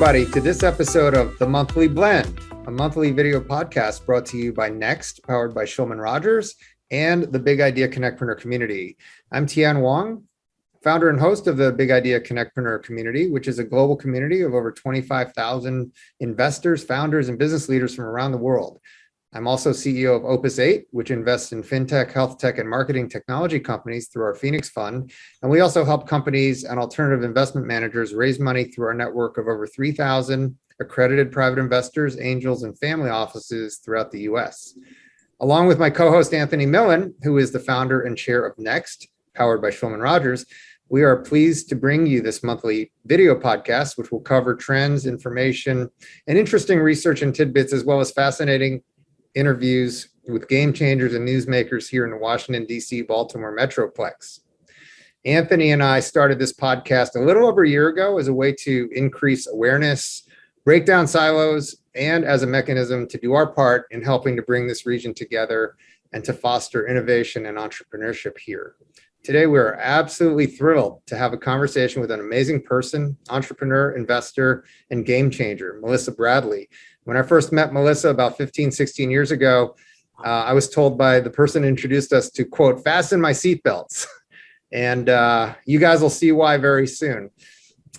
everybody, to this episode of The Monthly Blend, a monthly video podcast brought to you by Next, powered by Shulman Rogers, and the Big Idea Connectpreneur community. I'm Tian Wong, founder and host of the Big Idea Connectpreneur community, which is a global community of over 25,000 investors, founders, and business leaders from around the world. I'm also CEO of Opus 8, which invests in fintech, health tech, and marketing technology companies through our Phoenix Fund. And we also help companies and alternative investment managers raise money through our network of over 3,000 accredited private investors, angels, and family offices throughout the US. Along with my co-host, Anthony Millen, who is the founder and chair of Next, powered by Shulman Rogers, we are pleased to bring you this monthly video podcast, which will cover trends, information, and interesting research and tidbits, as well as fascinating interviews with game changers and newsmakers here in the Washington, D.C., Baltimore Metroplex. Anthony and I started this podcast a little over a year ago as a way to increase awareness, break down silos, and as a mechanism to do our part in helping to bring this region together and to foster innovation and entrepreneurship here. Today, we're absolutely thrilled to have a conversation with an amazing person, entrepreneur, investor, and game changer, Melissa Bradley. When I first met Melissa about 15, 16 years ago, I was told by the person who introduced us to, quote, fasten my seatbelts. And you guys will see why very soon.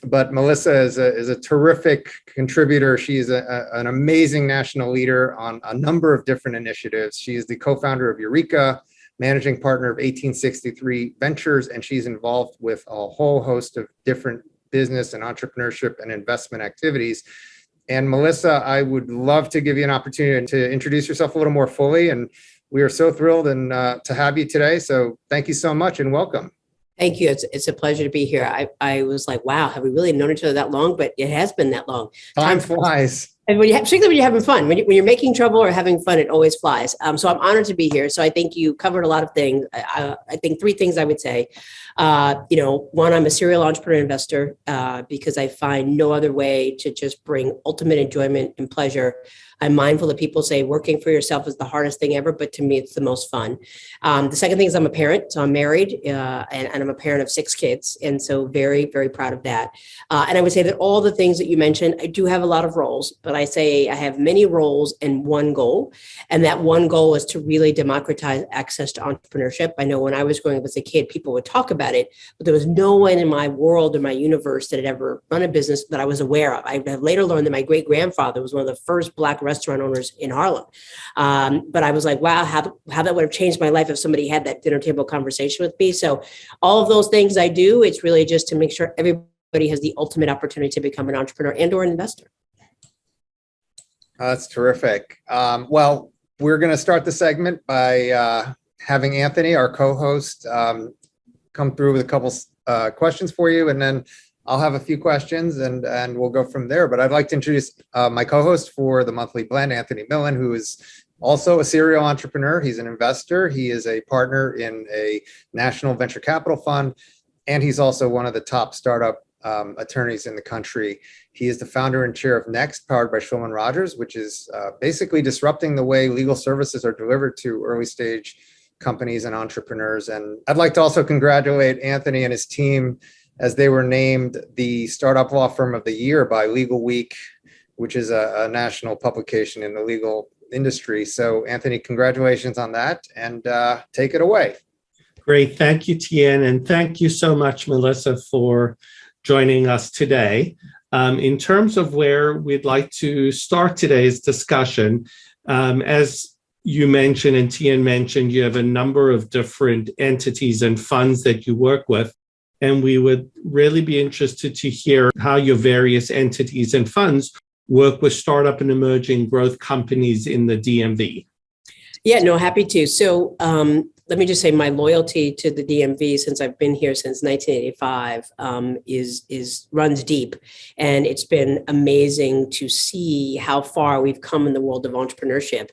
But Melissa is a terrific contributor. She's an amazing national leader on a number of different initiatives. She is the co-founder of Eureka, managing partner of 1863 Ventures, and she's involved with a whole host of different business and entrepreneurship and investment activities. And Melissa, I would love to give you an opportunity to introduce yourself a little more fully. And we are so thrilled to have you today. So thank you so much and welcome. Thank you. It's a pleasure to be here. I was like, wow, have we really known each other that long? But it has been that long. Time flies. And particularly when you're having fun, when you're making trouble or having fun, it always flies. So I'm honored to be here. So I think you covered a lot of things. I think three things I would say. One, I'm a serial entrepreneur investor because I find no other way to just bring ultimate enjoyment and pleasure. I'm mindful that people say working for yourself is the hardest thing ever, but to me, it's the most fun. The second thing is I'm a parent. So I'm married and I'm a parent of 6 kids. And so very, very proud of that. And I would say that all the things that you mentioned, I do have a lot of roles, but I say I have many roles and one goal. And that one goal is to really democratize access to entrepreneurship. I know when I was growing up as a kid, people would talk about it, but there was no one in my world or my universe that had ever run a business that I was aware of. I have later learned that my great-grandfather was one of the first Black restaurant owners in Harlem. But I was like, wow, how that would have changed my life if somebody had that dinner table conversation with me. So all of those things I do, it's really just to make sure everybody has the ultimate opportunity to become an entrepreneur and or an investor. That's terrific. Well, we're going to start the segment by having Anthony, our co-host, come through with a couple questions for you, and then I'll have a few questions and we'll go from there. But I'd like to introduce my co-host for the Monthly Blend, Anthony Millen, who is also a serial entrepreneur. He's an investor. He is a partner in a national venture capital fund, and he's also one of the top startup attorneys in the country. He is the founder and chair of Next, powered by Shulman Rogers, which is basically disrupting the way legal services are delivered to early stage companies and entrepreneurs. And I'd like to also congratulate Anthony and his team as they were named the Startup Law Firm of the Year by Legal Week, which is a national publication in the legal industry. So Anthony, congratulations on that, and take it away. Great. Thank you, Tien. And thank you so much, Melissa, for joining us today. In terms of where we'd like to start today's discussion, as you mentioned and Tien mentioned, you have a number of different entities and funds that you work with. And we would really be interested to hear how your various entities and funds work with startup and emerging growth companies in the DMV. Yeah, no, happy to. So let me just say my loyalty to the DMV since I've been here since 1985 runs deep. And it's been amazing to see how far we've come in the world of entrepreneurship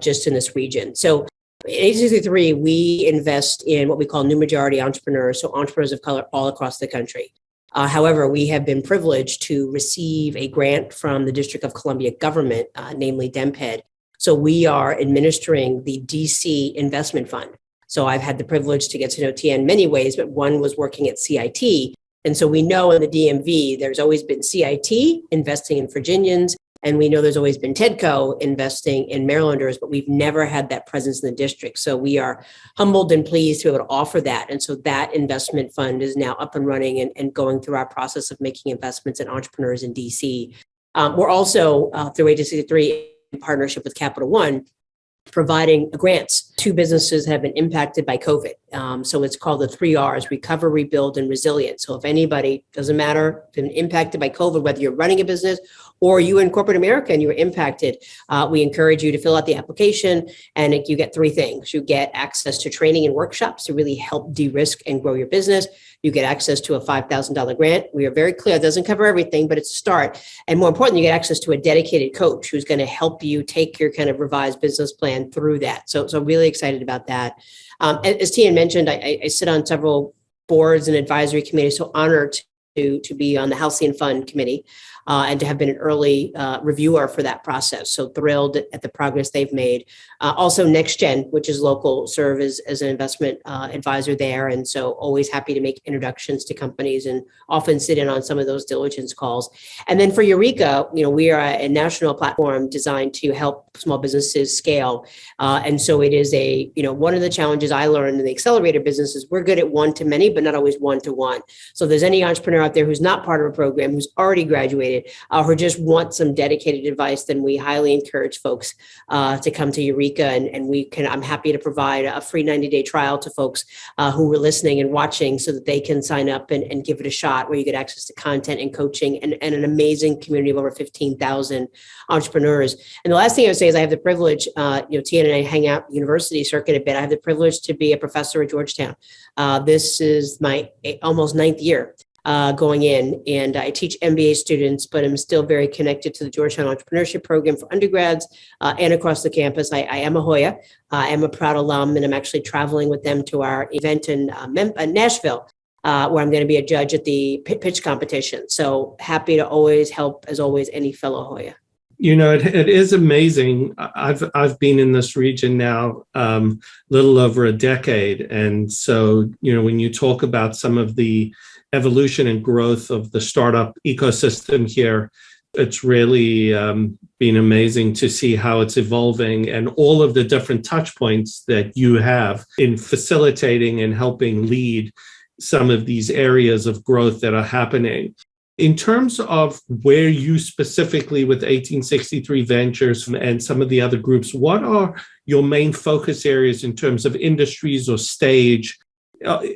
just in this region. So at 1863, we invest in what we call new majority entrepreneurs, so entrepreneurs of color all across the country. However, we have been privileged to receive a grant from the District of Columbia government, namely DEMPED. So we are administering the DC Investment Fund. So I've had the privilege to get to know Tia in many ways, but one was working at CIT, And so we know in the DMV, there's always been CIT investing in Virginians, and we know there's always been TEDCO investing in Marylanders, but we've never had that presence in the district. So we are humbled and pleased to be able to offer that. And so that investment fund is now up and running and going through our process of making investments in entrepreneurs in DC. We're also through 863 in partnership with Capital One, providing grants to businesses that have been impacted by COVID. So it's called the 3 Rs: recover, rebuild, and resilience. So if anybody, doesn't matter, been impacted by COVID, whether you're running a business or you in corporate America and you were impacted, we encourage you to fill out the application, and you get 3 things. You get access to training and workshops to really help de-risk and grow your business. You get access to a $5,000 grant. We are very clear, it doesn't cover everything, but it's a start. And more importantly, you get access to a dedicated coach who's going to help you take your kind of revised business plan through that. So really excited about that. As Tian mentioned, I sit on several boards and advisory committees, so honored to be on the Halcyon Fund Committee and to have been an early reviewer for that process. So thrilled at the progress they've made. Also NextGen, which is local, serve as an investment advisor there. And so always happy to make introductions to companies and often sit in on some of those diligence calls. And then for Eureka, we are a national platform designed to help small businesses scale. And so it is one of the challenges I learned in the accelerator business is we're good at one-to-many, but not always one-to-one. So if there's any entrepreneur out there who's not part of a program, who's already graduated, or just want some dedicated advice, then we highly encourage folks to come to Eureka, and I'm happy to provide a free 90-day trial to folks who were listening and watching so that they can sign up and give it a shot, where you get access to content and coaching and an amazing community of over 15,000 entrepreneurs. And the last thing I would say is I have the privilege, Tian and I hang out university circuit a bit. I have the privilege to be a professor at Georgetown. This is my almost 9th year going in, and I teach MBA students, but I'm still very connected to the Georgetown Entrepreneurship Program for undergrads and across the campus. I am a Hoya. I am a proud alum, and I'm actually traveling with them to our event in Nashville, where I'm going to be a judge at the pitch competition. So happy to always help, as always, any fellow Hoya. It is amazing. I've been in this region now little over a decade. And so, when you talk about some of the evolution and growth of the startup ecosystem here, it's really been amazing to see how it's evolving and all of the different touch points that you have in facilitating and helping lead some of these areas of growth that are happening. In terms of where you specifically with 1863 Ventures and some of the other groups, what are your main focus areas in terms of industries or stage,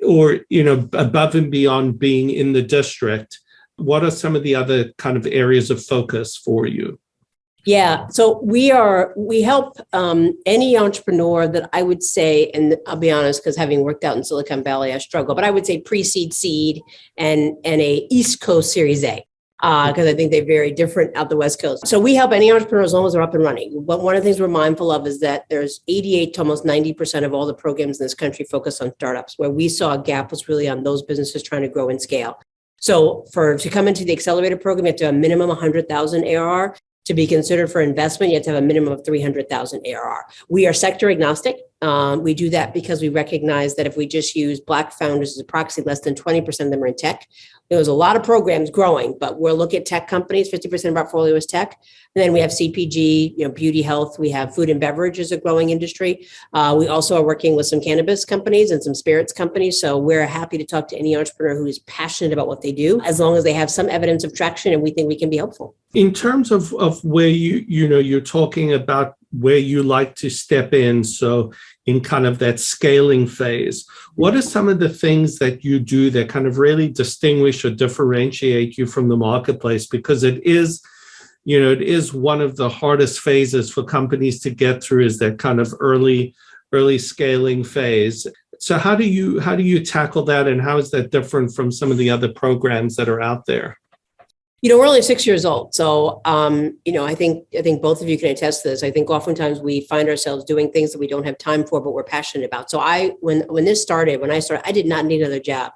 or above and beyond being in the district? What are some of the other kind of areas of focus for you? Yeah, so we help any entrepreneur that I would say, and I'll be honest, because having worked out in Silicon Valley, I struggle, but I would say pre-seed, seed, and a East Coast Series A, because I think they're very different out the West Coast. So we help any entrepreneur as long as they're up and running. But one of the things we're mindful of is that there's 88 to almost 90% of all the programs in this country focus on startups. Where we saw a gap was really on those businesses trying to grow and scale. So to come into the accelerator program, you have to have a minimum 100,000 ARR. To be considered for investment, you have to have a minimum of 300,000 ARR. We are sector agnostic. We do that because we recognize that if we just use Black founders as a proxy, less than 20% of them are in tech. There's a lot of programs growing, but we'll look at tech companies. 50% of our portfolio is tech. And then we have CPG, beauty, health. We have food and beverage as a growing industry. We also are working with some cannabis companies and some spirits companies. So we're happy to talk to any entrepreneur who is passionate about what they do, as long as they have some evidence of traction and we think we can be helpful. In terms of where you're talking about where you like to step in, so in kind of that scaling phase, what are some of the things that you do that kind of really distinguish or differentiate you from the marketplace? Because it is one of the hardest phases for companies to get through, is that kind of early scaling phase. So how do you tackle that, and how is that different from some of the other programs that are out there? We're only 6 years old. So, I think both of you can attest to this. I think oftentimes we find ourselves doing things that we don't have time for, but we're passionate about. So when I started, I did not need another job.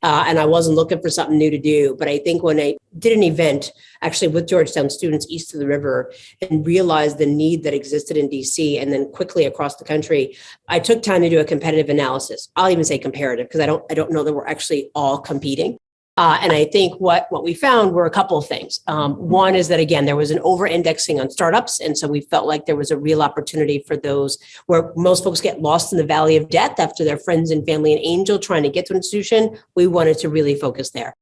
And I wasn't looking for something new to do. But I think when I did an event actually with Georgetown students east of the river and realized the need that existed in DC and then quickly across the country, I took time to do a competitive analysis. I'll even say comparative, because I don't know that we're actually all competing. And I think what we found were a couple of things. One is that, again, there was an over-indexing on startups. And so we felt like there was a real opportunity for those where most folks get lost in the valley of death after their friends and family and angel trying to get to an institution. We wanted to really focus there.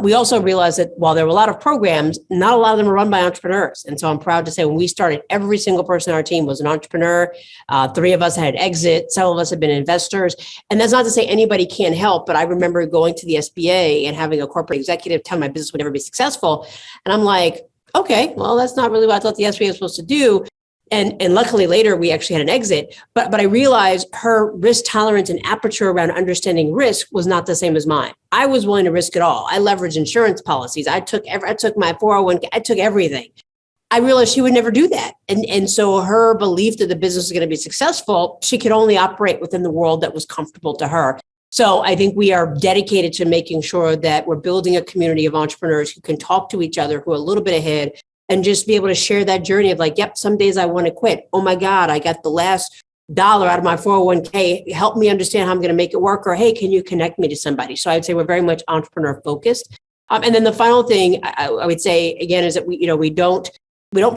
We also realized that while there were a lot of programs, not a lot of them were run by entrepreneurs. And so I'm proud to say when we started, every single person on our team was an entrepreneur. 3 of us had exit. Some of us had been investors. And that's not to say anybody can't help, but I remember going to the SBA and having a corporate executive tell my business would never be successful. And I'm like, okay, well, that's not really what I thought the SBA was supposed to do. And luckily later we actually had an exit, but I realized her risk tolerance and aperture around understanding risk was not the same as mine. I was willing to risk it all. I leveraged insurance policies. I took my 401k. I took everything. I realized she would never do that. And so her belief that the business was going to be successful, she could only operate within the world that was comfortable to her. So I think we are dedicated to making sure that we're building a community of entrepreneurs who can talk to each other, who are a little bit ahead, and just be able to share that journey of like, yep, some days I want to quit. Oh my God, I got the last dollar out of my 401k. Help me understand how I'm going to make it work. Or, hey, can you connect me to somebody? So I'd say we're very much entrepreneur focused. And then the final thing I would say again is that we don't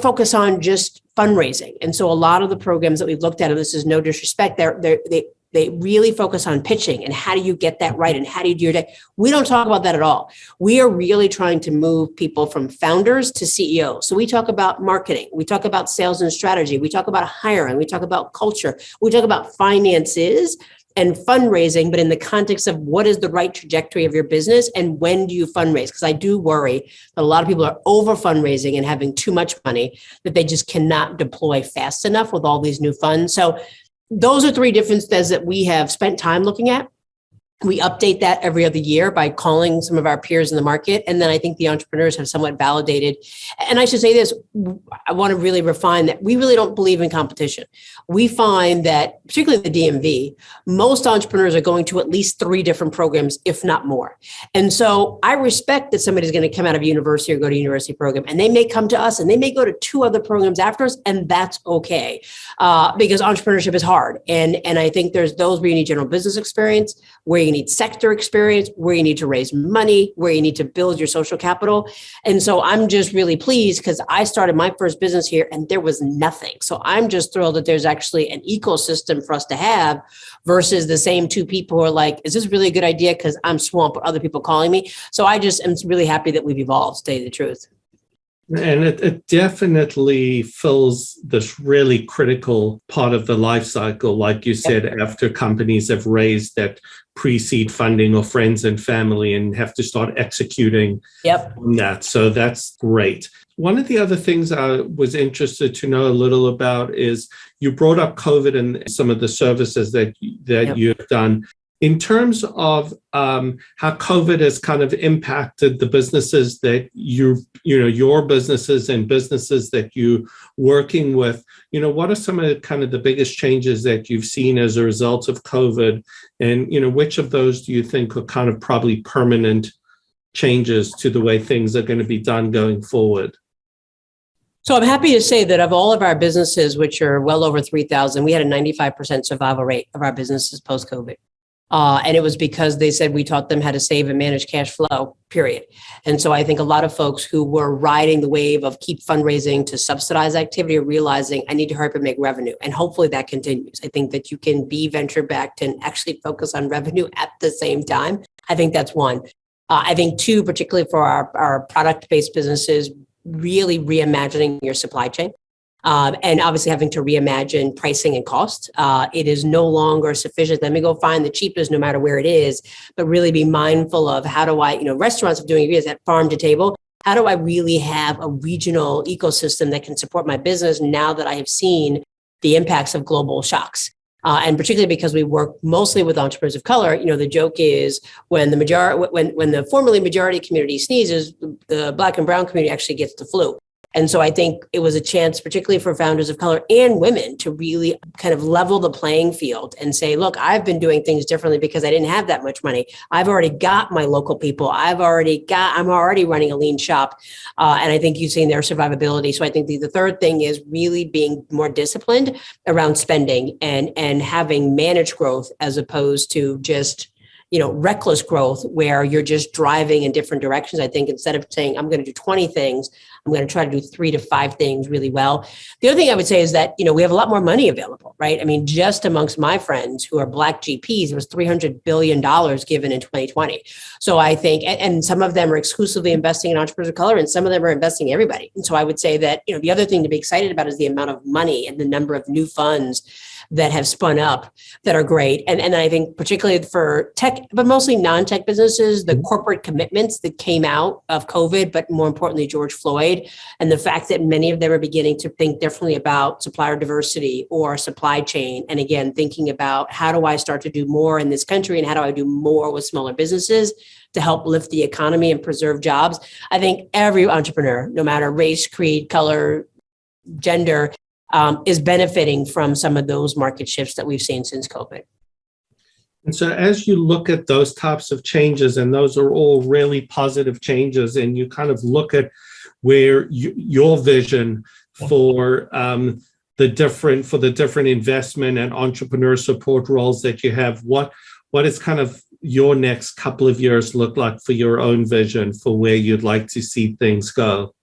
focus on just fundraising. And so a lot of the programs that we've looked at, and this is no disrespect, they really focus on pitching and how do you get that right and how do you do your day. We don't talk about that at all. We are really trying to move people from founders to CEOs. So we talk about marketing. We talk about sales and strategy. We talk about hiring. We talk about culture. We talk about finances and fundraising, but in the context of what is the right trajectory of your business and when do you fundraise? Because I do worry that a lot of people are over fundraising and having too much money that they just cannot deploy fast enough with all these new funds. So those are 3 differences that we have spent time looking at. We update that every other year by calling some of our peers in the market. And then I think the entrepreneurs have somewhat validated. And I should say this, I want to really refine that we really don't believe in competition. We find that, particularly the DMV, most entrepreneurs are going to at least 3 different programs, if not more. And so I respect that somebody's going to come out of university or go to a university program, and they may come to us and they may go to 2 other programs after us, and that's okay. Because entrepreneurship is hard. And I think there's those where you need general business experience, where you need sector experience, where you need to raise money, where you need to build your social capital. And so I'm just really pleased because I started my first business here and there was nothing. So I'm just thrilled that there's actually an ecosystem for us to have versus the same 2 people who are like, is this really a good idea? Because I'm swamped with other people calling me. So I just am really happy that we've evolved, to tell you the truth. And it definitely fills this really critical part of the life cycle, like you said, after companies have raised that pre-seed funding or friends and family and have to start executing on that. So that's great. One of the other things I was interested to know a little about is you brought up COVID and some of the services that you've done. In terms of how COVID has kind of impacted the businesses that your businesses and businesses that you're working with, what are some of the biggest changes that you've seen as a result of COVID? And, which of those do you think are kind of probably permanent changes to the way things are going to be done going forward? So I'm happy to say that of all of our businesses, which are well over 3,000, we had a 95% survival rate of our businesses post-COVID. And it was because they said we taught them how to save and manage cash flow, period. And so I think a lot of folks who were riding the wave of keep fundraising to subsidize activity are realizing I need to hurry up and make revenue. And hopefully that continues. I think that you can be venture backed and actually focus on revenue at the same time. I think that's one. I think 2, particularly for our product-based businesses, really reimagining your supply chain. And obviously having to reimagine pricing and cost. It is no longer sufficient. Let me go find the cheapest no matter where it is, but really be mindful of how do I, restaurants are doing it at farm to table. How do I really have a regional ecosystem that can support my business now that I have seen the impacts of global shocks? And particularly because we work mostly with entrepreneurs of color, the joke is when the formerly majority community sneezes, the Black and brown community actually gets the flu. And so I think it was a chance, particularly for founders of color and women, to really kind of level the playing field and say, look, I've been doing things differently because I didn't have that much money. I've already got my local people. I'm already running a lean shop. And I think you've seen their survivability. So I think the third thing is really being more disciplined around spending and having managed growth as opposed to just reckless growth where you're just driving in different directions. I think instead of saying, I'm going to do 20 things, I'm going to try to do 3 to 5 things really well. The other thing I would say is that, we have a lot more money available, right? I mean, just amongst my friends who are Black GPs, there was $300 billion given in 2020. So I think, and some of them are exclusively investing in entrepreneurs of color, and some of them are investing in everybody. And so I would say that, the other thing to be excited about is the amount of money and the number of new funds that have spun up that are great. And I think particularly for tech, but mostly non-tech businesses, the corporate commitments that came out of COVID, but more importantly, George Floyd, and the fact that many of them are beginning to think differently about supplier diversity or supply chain. And again, thinking about how do I start to do more in this country and how do I do more with smaller businesses to help lift the economy and preserve jobs. I think every entrepreneur, no matter race, creed, color, gender, is benefiting from some of those market shifts that we've seen since COVID. And so as you look at those types of changes, and those are all really positive changes, and you kind of look at where your vision for the different investment and entrepreneur support roles that you have, what is kind of your next couple of years look like for your own vision for where you'd like to see things go?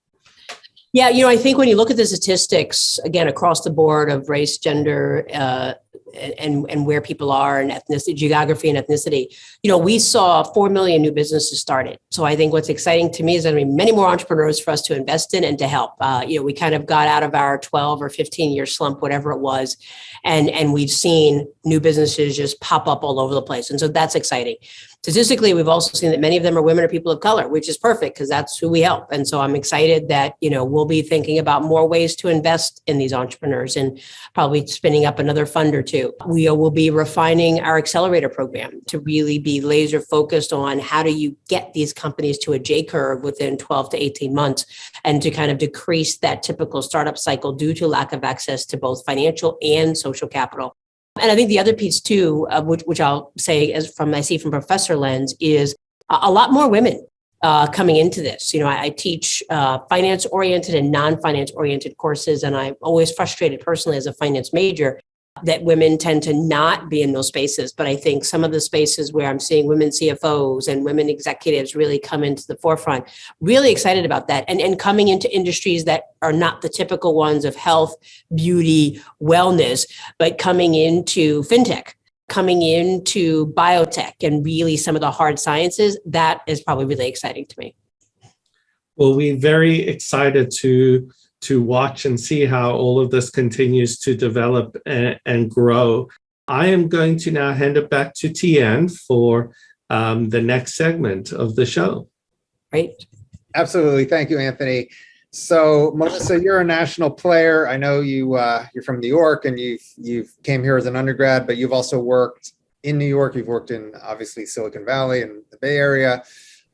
Yeah, I think when you look at the statistics, again, across the board of race, gender, and where people are and ethnicity, geography and ethnicity, we saw 4 million new businesses started. So I think what's exciting to me is that many more entrepreneurs for us to invest in and to help. We kind of got out of our 12 or 15 year slump, whatever it was, and we've seen new businesses just pop up all over the place. And so that's exciting. Statistically, we've also seen that many of them are women or people of color, which is perfect because that's who we help. And so I'm excited that, we'll be thinking about more ways to invest in these entrepreneurs and probably spinning up another fund or two. We will be refining our accelerator program to really be laser focused on how do you get these companies to a J curve within 12 to 18 months and to kind of decrease that typical startup cycle due to lack of access to both financial and social capital. And I think the other piece too, which I'll say I see from professor lens, is a lot more women coming into this. I teach finance-oriented and non-finance-oriented courses, and I'm always frustrated personally as a finance major that women tend to not be in those spaces. But I think some of the spaces where I'm seeing women CFOs and women executives really come into the forefront, really excited about that. And coming into industries that are not the typical ones of health, beauty, wellness, but coming into fintech, coming into biotech and really some of the hard sciences, that is probably really exciting to me. Well, we're very excited to watch and see how all of this continues to develop and grow. I am going to now hand it back to Tian for the next segment of the show. Great. Absolutely. Thank you, Anthony. So, Melissa, you're a national player. I know you're from New York and you've came here as an undergrad, but you've also worked in New York. You've worked in, obviously, Silicon Valley and the Bay Area.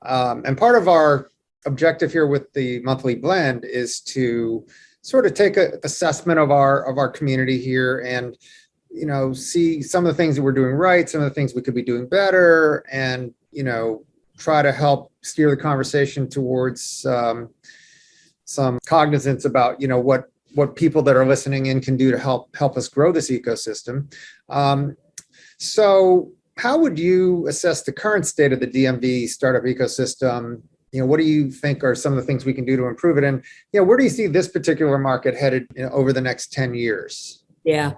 And part of our objective here with the monthly blend is to sort of take an assessment of our community here and see some of the things that we're doing right, some of the things we could be doing better, and try to help steer the conversation towards some cognizance about what people that are listening in can do to help us grow this ecosystem. So how would you assess the current state of the DMV startup ecosystem? What do you think are some of the things we can do to improve it? And, where do you see this particular market headed over the next 10 years? Yeah.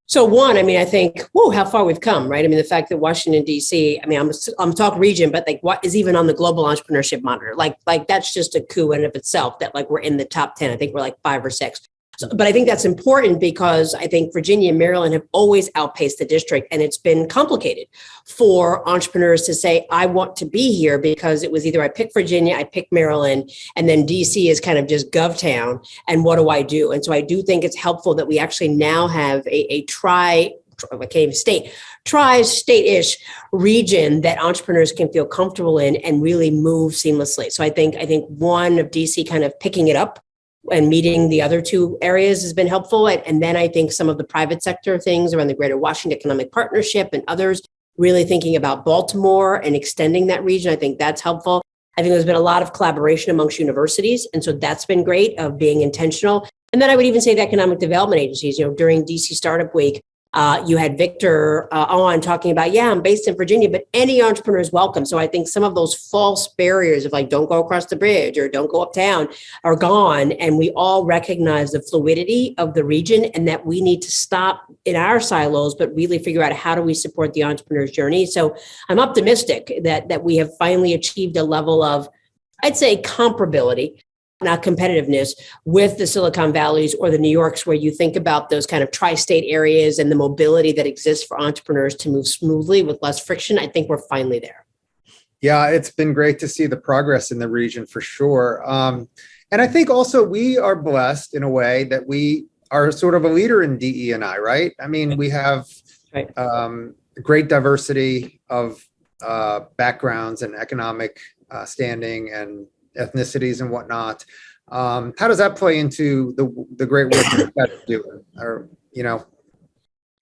So one, I think, how far we've come, right? The fact that Washington, D.C., I'm talking region, but what is even on the global entrepreneurship monitor? Like that's just a coup in and of itself that we're in the top 10. I think we're 5 or 6. So, but I think that's important because I think Virginia and Maryland have always outpaced the district, and it's been complicated for entrepreneurs to say, I want to be here because it was either I picked Virginia, I picked Maryland, and then DC is kind of just GovTown. And what do I do? And so I do think it's helpful that we actually now have a tri-state-ish region that entrepreneurs can feel comfortable in and really move seamlessly. So I think one of DC kind of picking it up and meeting the other two areas has been helpful. And then I think some of the private sector things around the Greater Washington Economic Partnership and others really thinking about Baltimore and extending that region. I think that's helpful. I think there's been a lot of collaboration amongst universities. And so that's been great of being intentional. And then I would even say the economic development agencies, during DC Startup Week, You had Victor on talking about, yeah, I'm based in Virginia, but any entrepreneur is welcome. So I think some of those false barriers of like, don't go across the bridge or don't go uptown are gone. And we all recognize the fluidity of the region and that we need to stop in our silos, but really figure out how do we support the entrepreneur's journey. So I'm optimistic that we have finally achieved a level of, I'd say, comparability, not competitiveness, with the Silicon Valleys or the New Yorks, where you think about those kind of tri-state areas and the mobility that exists for entrepreneurs to move smoothly with less friction. I think we're finally there. Yeah, it's been great to see the progress in the region for sure. And I think also we are blessed in a way that we are sort of a leader in DE&I, right? I mean, we have great diversity of backgrounds and economic standing and ethnicities and whatnot. How does that play into the great work that you guys are doing? Or,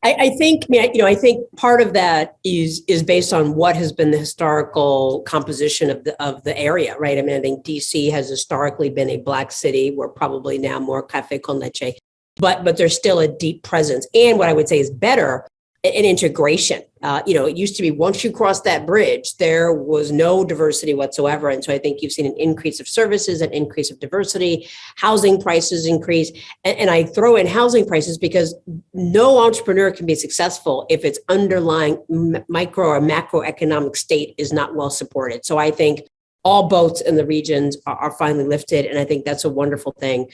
I think part of that is based on what has been the historical composition of the area, right? I mean, I think DC has historically been a Black city. We're probably now more cafe con leche, but there's still a deep presence. And what I would say is better, an integration. It used to be once you cross that bridge, there was no diversity whatsoever. And so I think you've seen an increase of services, an increase of diversity, housing prices increase. And I throw in housing prices because no entrepreneur can be successful if its underlying micro or macroeconomic state is not well supported. So I think all boats in the regions are finally lifted. And I think that's a wonderful thing,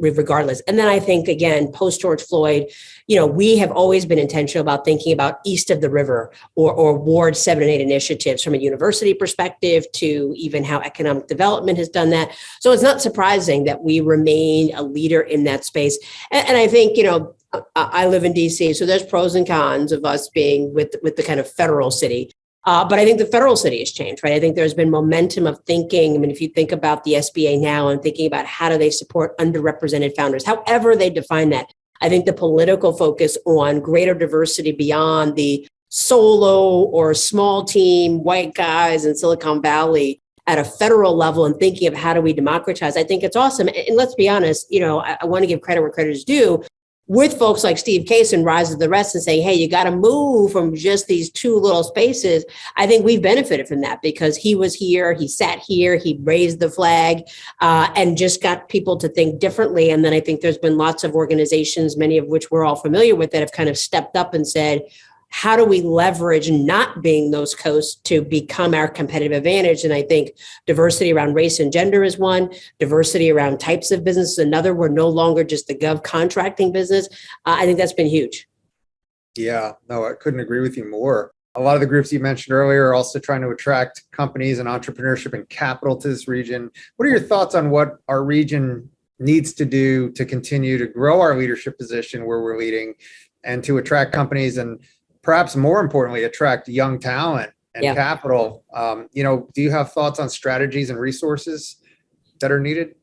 regardless. And then I think, again, post George Floyd, we have always been intentional about thinking about east of the river or Ward 7 and 8 initiatives from a university perspective to even how economic development has done that. So it's not surprising that we remain a leader in that space. And I think, I live in DC, so there's pros and cons of us being with the kind of federal city. But I think the federal city has changed, right? I think there's been momentum of thinking. I mean, if you think about the SBA now and thinking about how do they support underrepresented founders, however they define that, I think the political focus on greater diversity beyond the solo or small team white guys in Silicon Valley at a federal level and thinking of how do we democratize, I think it's awesome. And let's be honest, I want to give credit where credit is due. With folks like Steve Case and Rise of the Rest and saying, hey, you got to move from just these two little spaces. I think we've benefited from that because he was here, he sat here, he raised the flag and just got people to think differently. And then I think there's been lots of organizations, many of which we're all familiar with, that have kind of stepped up and said, how do we leverage not being those coasts to become our competitive advantage? And I think diversity around race and gender is one, diversity around types of business is another. We're no longer just the gov contracting business. I think that's been huge. Yeah, no, I couldn't agree with you more. A lot of the groups you mentioned earlier are also trying to attract companies and entrepreneurship and capital to this region. What are your thoughts on what our region needs to do to continue to grow our leadership position where we're leading and to attract companies and perhaps more importantly, attract young talent and capital? Do you have thoughts on strategies and resources that are needed?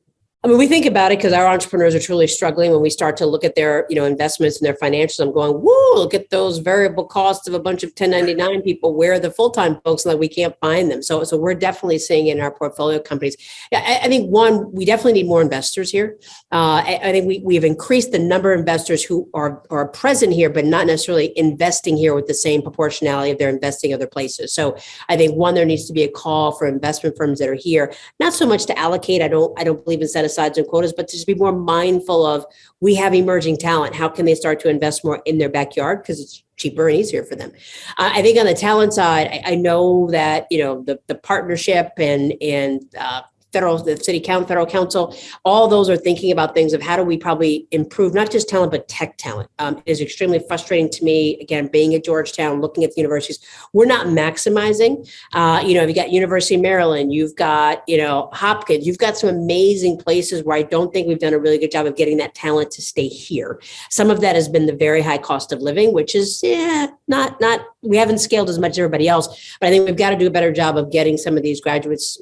I mean, we think about it because our entrepreneurs are truly struggling when we start to look at their, investments and their financials. I'm going, whoa, look at those variable costs of a bunch of 1099 people. Where are the full-time folks? Like we can't find them. So we're definitely seeing it in our portfolio companies. I think one, we definitely need more investors here. I think we've increased the number of investors who are present here, but not necessarily investing here with the same proportionality of their investing other places. So I think one, there needs to be a call for investment firms that are here, not so much to allocate. I don't believe in set asides and quotas, but to just be more mindful of, we have emerging talent. How can they start to invest more in their backyard? Because it's cheaper and easier for them. I think on the talent side, I know that, the partnership and the city council, federal council, all those are thinking about things of how do we probably improve not just talent, but tech talent. It is extremely frustrating to me, again, being at Georgetown, looking at the universities, we're not maximizing. You've got University of Maryland, you've got, Hopkins, you've got some amazing places where I don't think we've done a really good job of getting that talent to stay here. Some of that has been the very high cost of living, which is not we haven't scaled as much as everybody else, but I think we've got to do a better job of getting some of these graduates,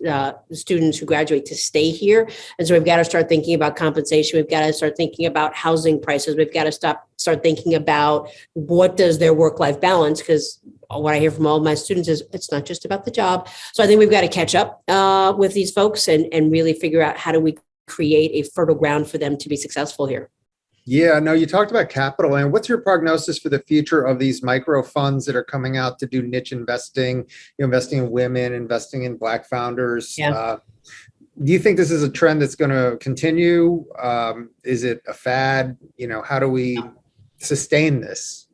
students who graduate to stay here. And so we've got to start thinking about compensation. We've got to start thinking about housing prices. We've got to start thinking about what does their work-life balance, because what I hear from all of my students is it's not just about the job. So I think we've got to catch up with these folks and really figure out how do we create a fertile ground for them to be successful here. Yeah, no, you talked about capital, and what's your prognosis for the future of these micro funds that are coming out to do niche investing, investing in women, investing in Black founders? Yeah. Do you think this is a trend that's going to continue? Is it a fad? How do we sustain this?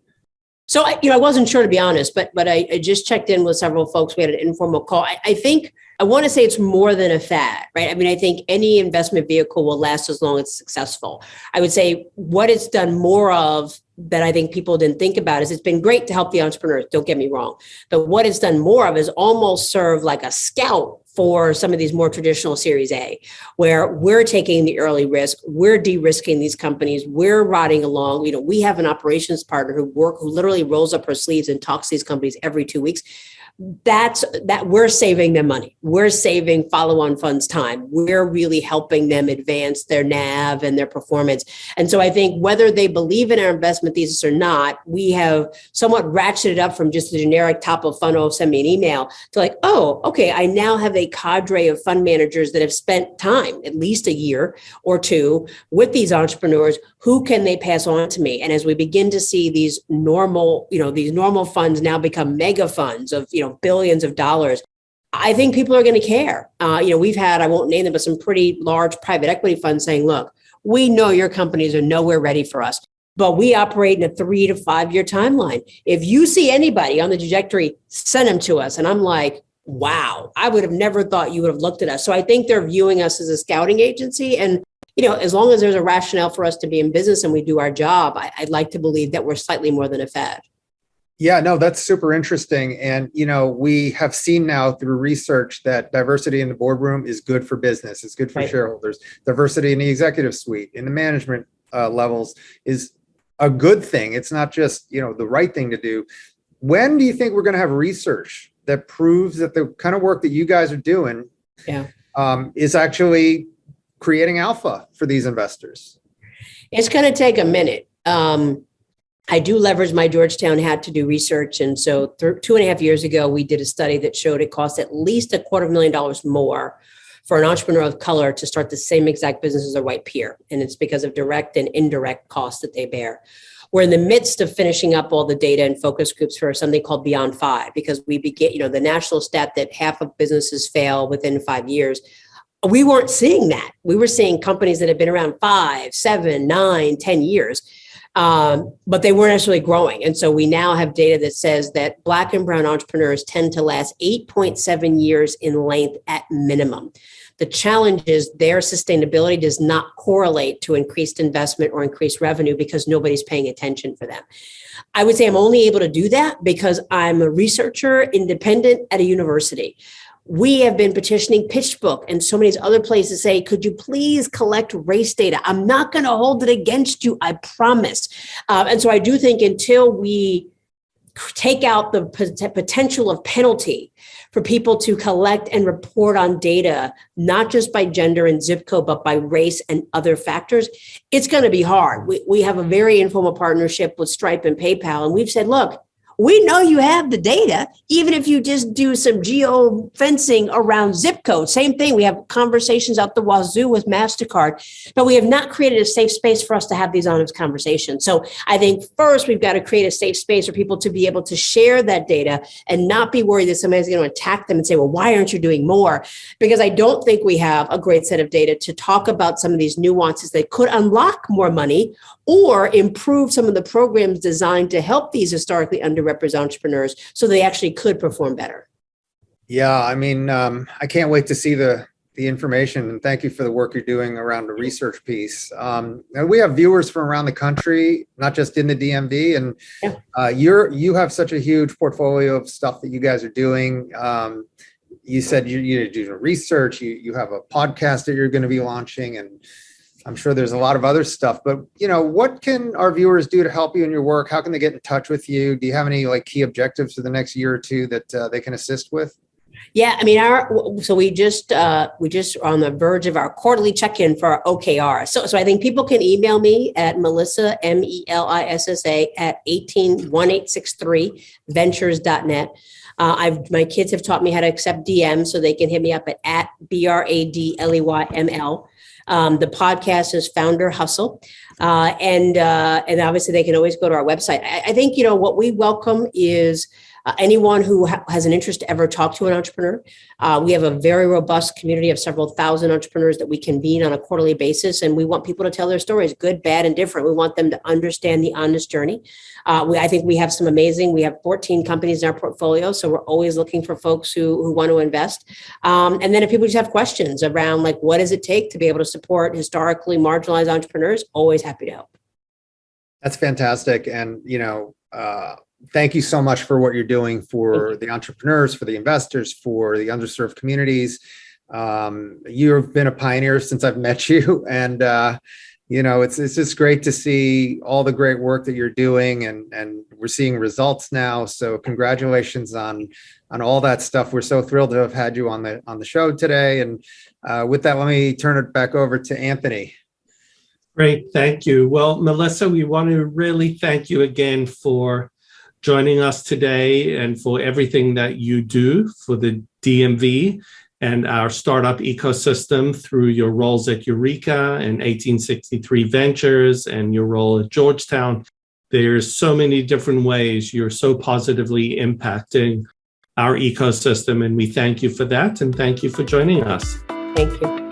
So I wasn't sure, to be honest, but I just checked in with several folks. We had an informal call. I think I want to say it's more than a fad, right? I mean, I think any investment vehicle will last as long as it's successful. I would say what it's done more of that I think people didn't think about is it's been great to help the entrepreneurs, don't get me wrong. But what it's done more of is almost serve like a scout for some of these more traditional Series A, where we're taking the early risk, we're de-risking these companies, we're riding along. We have an operations partner who literally rolls up her sleeves and talks to these companies every 2 weeks. That we're saving them money. We're saving follow-on funds time. We're really helping them advance their NAV and their performance. And so I think whether they believe in our investment thesis or not, we have somewhat ratcheted up from just the generic top of funnel, send me an email, to like, oh, okay, I now have a cadre of fund managers that have spent time, at least a year or two, with these entrepreneurs. Who can they pass on to me? And as we begin to see these normal funds now become mega funds of, billions of dollars, I think people are going to care. We've had, I won't name them, but some pretty large private equity funds saying, look, we know your companies are nowhere ready for us, but we operate in a 3 to 5 year timeline. If you see anybody on the trajectory, send them to us. And I'm like, wow, I would have never thought you would have looked at us. So I think they're viewing us as a scouting agency. And as long as there's a rationale for us to be in business and we do our job, I'd like to believe that we're slightly more than a fad. Yeah, no, that's super interesting. And, we have seen now through research that diversity in the boardroom is good for business. It's good for Right. shareholders. Diversity in the executive suite, in the management levels is a good thing. It's not just, the right thing to do. When do you think we're going to have research that proves that the kind of work that you guys are doing is actually creating alpha for these investors? It's going to take a minute. I do leverage my Georgetown hat to do research. And so 2.5 years ago, we did a study that showed it costs at least $250,000 more for an entrepreneur of color to start the same exact business as their white peer. And it's because of direct and indirect costs that they bear. We're in the midst of finishing up all the data and focus groups for something called Beyond 5, because we begin, the national stat that half of businesses fail within 5 years. We weren't seeing that. We were seeing companies that have been around 5, 7, 9, 10 years. But they weren't necessarily growing. And so we now have data that says that Black and brown entrepreneurs tend to last 8.7 years in length at minimum. The challenge is their sustainability does not correlate to increased investment or increased revenue because nobody's paying attention for them. I would say I'm only able to do that because I'm a researcher independent at a university. We have been petitioning PitchBook and so many other places say, could you please collect race data? I'm not going to hold it against you, I promise. And so I do think until we take out the potential of penalty for people to collect and report on data, not just by gender and zip code, but by race and other factors, it's going to be hard. We have a very informal partnership with Stripe and PayPal, and we've said, look, we know you have the data, even if you just do some geo fencing around zip code. Same thing. We have conversations out the wazoo with MasterCard, but we have not created a safe space for us to have these honest conversations. So I think first we've got to create a safe space for people to be able to share that data and not be worried that somebody's going to attack them and say, well, why aren't you doing more? Because I don't think we have a great set of data to talk about some of these nuances that could unlock more money or improve some of the programs designed to help these historically underrepresented entrepreneurs so they actually could perform better. Yeah, I mean, I can't wait to see the information, and thank you for the work you're doing around the research piece. And we have viewers from around the country, not just in the DMV, and you have such a huge portfolio of stuff that you guys are doing. You said you're doing research, you have a podcast that you're going to be launching, and I'm sure there's a lot of other stuff, but what can our viewers do to help you in your work? How can they get in touch with you? Do you have any key objectives for the next year or two that they can assist with? Yeah, I mean, we just are on the verge of our quarterly check-in for our OKR. So I think people can email me at Melissa, MELISSA at 181863ventures.net. My kids have taught me how to accept DMs, so they can hit me up at BRADLEYML. The podcast is Founder Hustle. And obviously they can always go to our website. I think, what we welcome is anyone who has an interest to ever talk to an entrepreneur. We have a very robust community of several thousand entrepreneurs that we convene on a quarterly basis, and we want people to tell their stories, good, bad, and different. We want them to understand the honest journey. I think we have we have 14 companies in our portfolio, so we're always looking for folks who want to invest. And then if people just have questions around, like, what does it take to be able to support historically marginalized entrepreneurs, always happy to help. That's fantastic. And, thank you so much for what you're doing for the entrepreneurs, for the investors, for the underserved communities. You've been a pioneer since I've met you. And, it's just great to see all the great work that you're doing, and we're seeing results now. So congratulations on all that stuff. We're so thrilled to have had you on the show today. And with that, let me turn it back over to Anthony. Great. Thank you. Well, Melissa, we want to really thank you again for joining us today and for everything that you do for the DMV and our startup ecosystem through your roles at Eureka and 1863 Ventures and your role at Georgetown. There's so many different ways you're so positively impacting our ecosystem, and we thank you for that, and thank you for joining us. Thank you.